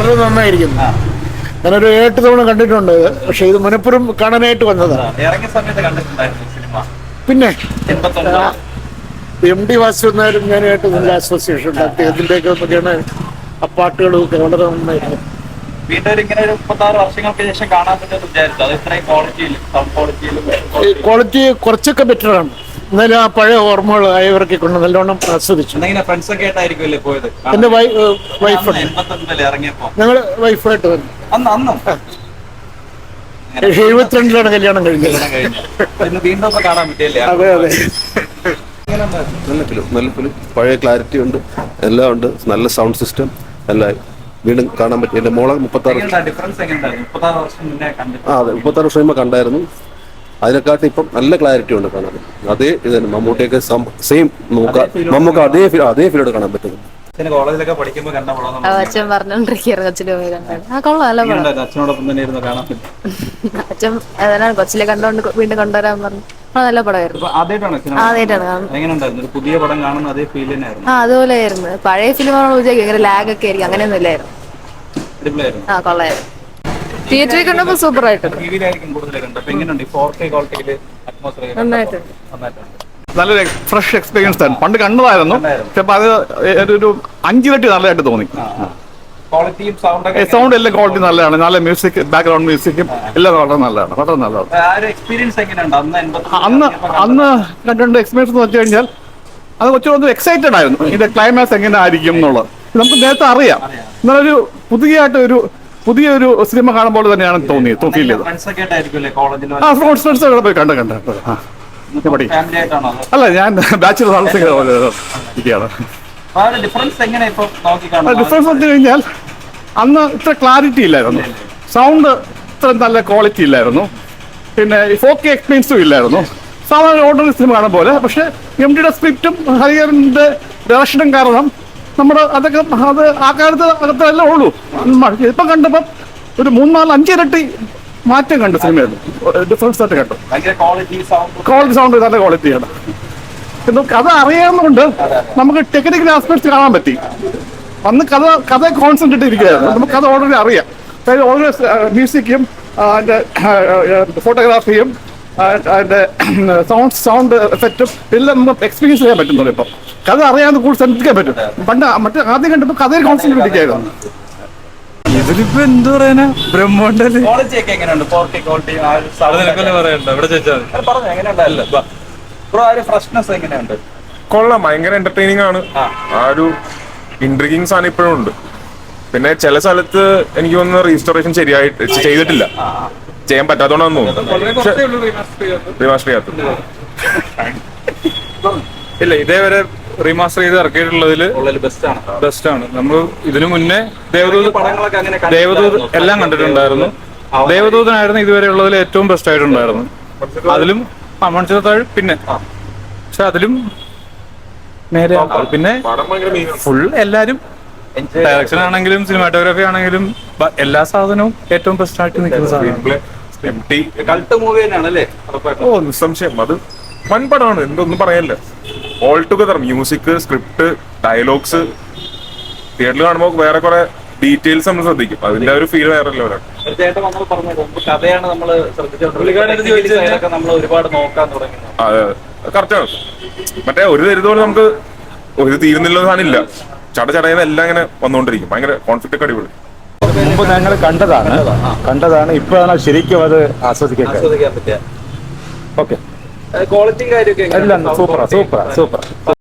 വളരെ നന്നായിരിക്കുന്നു. ഞാനൊരു 8 തവണ കണ്ടിട്ടുണ്ട്, പക്ഷെ ഇത് മനഃപൂർവ്വം കാണാനായിട്ട് വന്നതാണ്. ഇറങ്ങിയ സമയത്ത് കണ്ടിട്ടുണ്ടായിരുന്നു സിനിമ. പിന്നെ MD വാസുദേവൻ ഞാനായിട്ട് നല്ല അസോസിയേഷൻ ഉണ്ട്. അദ്ദേഹത്തിൻ്റെയൊക്കെ ഒന്നൊക്കെയാണ് ആ പാട്ടുകളും ഒക്കെ വളരെ നന്നായിരുന്നു. വീണ്ടും ഇങ്ങനെ ഒരു 36 വർഷങ്ങൾക്ക് ശേഷം കാണാൻ പറ്റുമെന്ന് വിചാരിച്ചു. അത് ഇത്രയും ക്വാളിറ്റിയിലും സൗണ്ട് ക്വാളിറ്റിയിലും ക്വാളിറ്റി കുറച്ചൊക്കെ ബെറ്ററാണ്. എന്നാലും ആ പഴയ ഓർമ്മകൾ അയവിറക്കി കൊണ്ട് നല്ലോണം ആസ്വദിച്ചു. ഫ്രണ്ട്സ് ഒക്കെ ആയിട്ടായിരിക്കുമല്ലേ പോയത്? എന്റെ വൈഫുണ്ട്. 89 ഇറങ്ങിയപ്പോ ഞങ്ങള് വൈഫായിട്ട് വന്നു. അന്നും 72-ലാണ് കല്യാണം കഴിഞ്ഞത്. വീണ്ടും കാണാൻ പറ്റിയല്ലേ? അതെ അതെ. നല്ല ഫിലിം, പഴയ ക്ലാരിറ്റി ഉണ്ട്, എല്ലാം ഉണ്ട്, നല്ല സൗണ്ട് സിസ്റ്റം എല്ലാം വീണ്ടും കാണാൻ പറ്റി. എന്റെ മോളെ 36 വർഷം മുമ്പ് കണ്ടായിരുന്നു. അതിനെക്കാട്ടി ഇപ്പം നല്ല ക്ലാരിറ്റി ഉണ്ട് കാണാൻ. അതേ ഇത് തന്നെ മമ്മൂട്ടിയൊക്കെ സെയിം നമുക്ക് അതേ ഫീലോട് കാണാൻ പറ്റുന്നു. കോളേജിലൊക്കെ പഠിക്കുമ്പോൾ കണ്ട പടം അച്ഛൻ പറഞ്ഞോണ്ടിരിക്കുകയായിരുന്നു. അച്ഛനോടൊപ്പം തന്നെ ഇരുന്ന് കാണാൻ പറ്റും. അച്ഛൻ ഏതാണ് കൊച്ചിലെ കണ്ടോണ്ട് വീണ്ടും കൊണ്ടുവരാൻ പറഞ്ഞു. നല്ല പടമായിരുന്നു. ആദ്യമായിട്ടാണ് കാണുന്നത്. പുതിയ പടം കാണുന്ന അതേ ഫീൽ തന്നെയായിരുന്നു. അതുപോലെ ആയിരുന്നു. പഴയ ഫിലിമാണോ വിചാരിക്കും ഇങ്ങനെ ലാഗ് ഒക്കെ ആയിരിക്കും, അങ്ങനെയൊന്നും ഇല്ലായിരുന്നു. കൊള്ളായിരുന്നു. തിയേറ്ററിൽ കണ്ടപ്പോ സൂപ്പർ ആയിട്ട് നല്ലൊരു ഫ്രഷ് എക്സ്പീരിയൻസ് ആണ്. പണ്ട് കണ്ടതായിരുന്നു, പക്ഷെ അത് ഒരു 5 ഇരട്ടി നല്ലതായിട്ട് തോന്നി. സൗണ്ട് എല്ലാം ക്വാളിറ്റി നല്ലതാണ്. നല്ല മ്യൂസിക്, ബാക്ക്ഗ്രൗണ്ട് മ്യൂസിക്കും എല്ലാം വളരെ നല്ലതാണ്. അന്ന് കണ്ടിട്ടുണ്ട് എക്സ്പീരിയൻസ് എന്ന് വെച്ച് കഴിഞ്ഞാൽ അത് കുറച്ചുകൂടെ എക്സൈറ്റഡ് ആയിരുന്നു. ഇതിന്റെ ക്ലൈമാക്സ് എങ്ങനെ ആയിരിക്കും എന്നുള്ളത് നമുക്ക് നേരത്തെ അറിയാം. എന്നാലൊരു പുതിയൊരു സിനിമ കാണുമ്പോൾ തന്നെയാണ് തോന്നിയത്. ഫീൽ ചെയ്തത്. പോയി കണ്ട അല്ല, ഞാൻ ബാച്ചിലർ താമസിക്കുകയാണ്. ഡിഫറൻസ് വന്നു കഴിഞ്ഞാൽ അന്ന് ഇത്ര ക്ലാരിറ്റി ഇല്ലായിരുന്നു, സൗണ്ട് ഇത്ര നല്ല ക്വാളിറ്റി ഇല്ലായിരുന്നു, പിന്നെ 4K എക്സ്പീരിയൻസും ഇല്ലായിരുന്നു. സാധാരണ ഓർഡിനറി സിനിമ കാണുന്ന പോലെ. പക്ഷെ MDയുടെ സ്ക്രിപ്റ്റും ഹരിഹരന്റെ ഡയറക്ഷനും കാരണം നമ്മുടെ അതൊക്കെ അത് ആ കാലത്ത് അകത്തെല്ലാം ഉള്ളൂ. ഇപ്പം കണ്ടപ്പം ഒരു 3-4-5 ഇരട്ടി മാറ്റം കണ്ടു സിനിമയിൽ. ഡിഫറൻസ് ആയിട്ട് കണ്ടു. ക്വാളിറ്റി സൗണ്ട് നല്ല ക്വാളിറ്റിയാണ്. കഥ അറിയാവുന്നതുകൊണ്ട് നമുക്ക് ടെക്നിക്കൽ ആസ്പെക്ട്സ് കാണാൻ പറ്റി. അന്ന് കഥ കോൺസെൻട്രേറ്റ് ഇരിക്കുകയായിരുന്നു. നമുക്ക് കഥ ഓൾറെഡി അറിയാം. ഓൾറെഡി മ്യൂസിക്കും അതിൻ്റെ ഫോട്ടോഗ്രാഫിയും അതിൻ്റെ സൗണ്ട് എഫക്റ്റും എല്ലാം നമുക്ക് എക്സ്പീരിയൻസ് ചെയ്യാൻ പറ്റുന്നുള്ളൂ. ഇപ്പം കഥ അറിയാവുന്ന കൂടുതൽ ശ്രദ്ധിക്കാൻ പറ്റും. പണ്ട് മറ്റേ ആദ്യം കണ്ടപ്പോൾ കഥയിൽ കോൺസെൻട്രേറ്റ് ഇരിക്കുകയായിരുന്നു. ഇതിലിപ്പോ എന്ത് പറയാനാ, ബ്രഹ്മാണ്ടല്ലേ. കൊള്ളാം, ഭയങ്കര എന്റർടൈനിങ് ആണ്. ആ ഒരു ഇൻട്രിഗിങ് സാധനം ഇപ്പോഴും ഉണ്ട്. പിന്നെ ചില സ്ഥലത്ത് എനിക്ക് തോന്നുന്നു റീസ്റ്റോറേഷൻ ശരിയായിട്ട് ചെയ്തിട്ടില്ല, ചെയ്യാൻ പറ്റാത്തോണ്ടാന്ന് തോന്നുന്നു. റീമാസ്റ്റർ ചെയ്യാത്ത ഇല്ല, ഇതേവരെ റീമാസ്റ്റർ ചെയ്ത് ഇറക്കിയിട്ടുള്ളതിൽ ബെസ്റ്റ് ആണ്. നമ്മൾ ഇതിനു മുന്നേ ദേവദൂത് എല്ലാം കണ്ടിട്ടുണ്ടായിരുന്നു. ദേവദൂതനായിരുന്നു ഇതുവരെ ഉള്ളതിൽ ഏറ്റവും ബെസ്റ്റ് ആയിട്ടുണ്ടായിരുന്നു. അതിലും മൺചിത്രത്താഴ് പിന്നെ, പക്ഷെ അതിലും നേരെ പിന്നെ ഫുൾ എല്ലാരും ഡയറക്ഷൻ ആണെങ്കിലും സിനിമാറ്റോഗ്രാഫി ആണെങ്കിലും എല്ലാ സാധനവും ഏറ്റവും ബെസ്റ്റ് ആയിട്ട് നിൽക്കുന്ന സാധനം. ഓ, നിസ്സംശയം അത് വൻ പടമാണ്. എന്തൊന്നും പറയാനില്ല. All together music, script, dialogues തിയേറ്ററിൽ കാണുമ്പോൾ വേറെ കുറെ ഡീറ്റെയിൽസ് നമ്മൾ ശ്രദ്ധിക്കും. അതിന്റെ ഒരു ഫീൽ വേറെ ലെവലാണ്. അതെ, കറക്റ്റാണ്. മറ്റേ ഒരു തരുന്നതുപോലെ നമുക്ക് ഒരു തീരുന്നില്ല സാധനം ഇല്ല. ചടചടയുന്ന എല്ലാം ഇങ്ങനെ വന്നുകൊണ്ടിരിക്കും. ഭയങ്കര കോൺഫ്ലിക്റ്റ് ഒക്കെ അടിപൊളി. മുമ്പ് ഞങ്ങൾ കണ്ടതാണ്. ഇപ്പോഴാണ് ശരിക്കും അത് ആസ്വദിക്കാൻ പറ്റുക. ഓക്കെ, ക്വാളിറ്റി കാര്യമൊക്കെ എല്ലാം സൂപ്പറാ.